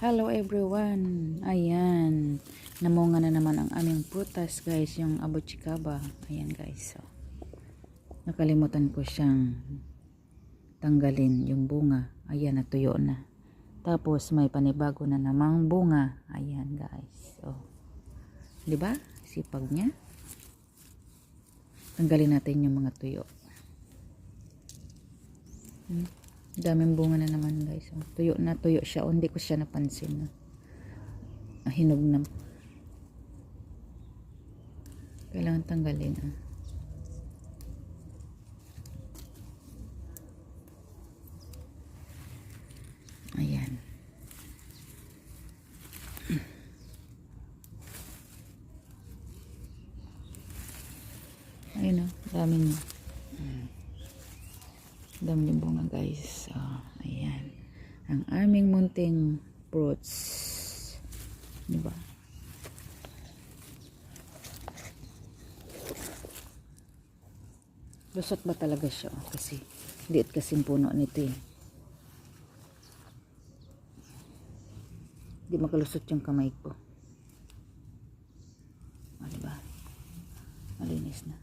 Hello everyone. Ayan. Namunga na naman ang aming prutas guys. Yung abuchikaba. Ayan guys. So, nakalimutan ko siyang tanggalin yung bunga. Ayan, natuyo na. Tapos may panibago na namang bunga. Ayan guys. So, diba? Sipag niya. Tanggalin natin yung mga tuyo. Daming bunga na naman guys. Tuyo na tuyo siya. O, hindi ko siya napansin. Hinog na. Kailangan tanggalin. Ayan. Ayun o. Dami niya. Dami yung bunga guys. Ayan. Ang aming munting fruits. Diba? Lusot ba talaga siya? Kasi liit kasing puno nito eh. Di makalusot yung kamay ko. Diba? Malinis na.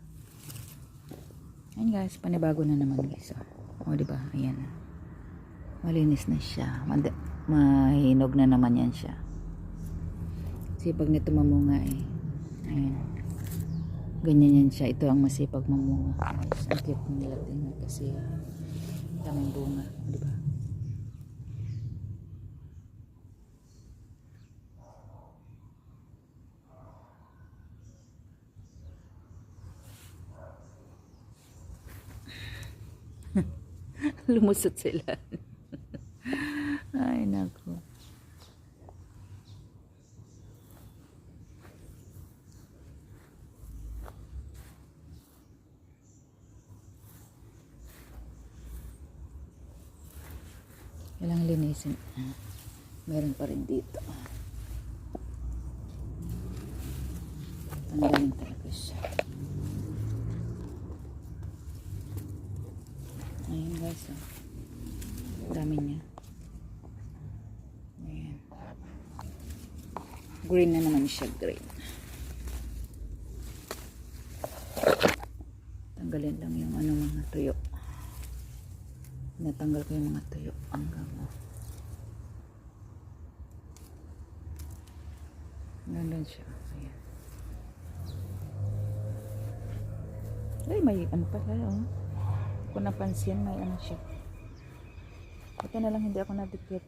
Ayan guys, panibago na naman guys. O diba? Ayan na. Malinis na siya. Mahinog na naman yan siya. Sipag nito mamunga eh. Ayan. Ganyan yan siya. Ito ang masipag mamunga. Ang cute nila tingnan kasi daming bunga. Diba? Lumusot sila. Ay naku. Kailangan linisin. Meron pa rin dito. Tanggalin talaga siya. Ayan guys. Dami niya. Ayan. Green na naman siya. Green. Tanggalin lang yung mga tuyo. Natanggal ko yung mga tuyo hanggang gano'n siya. Ayan. Ay, may ano pa kung napansin, may ano siya. Ito na lang hindi ako nadikit.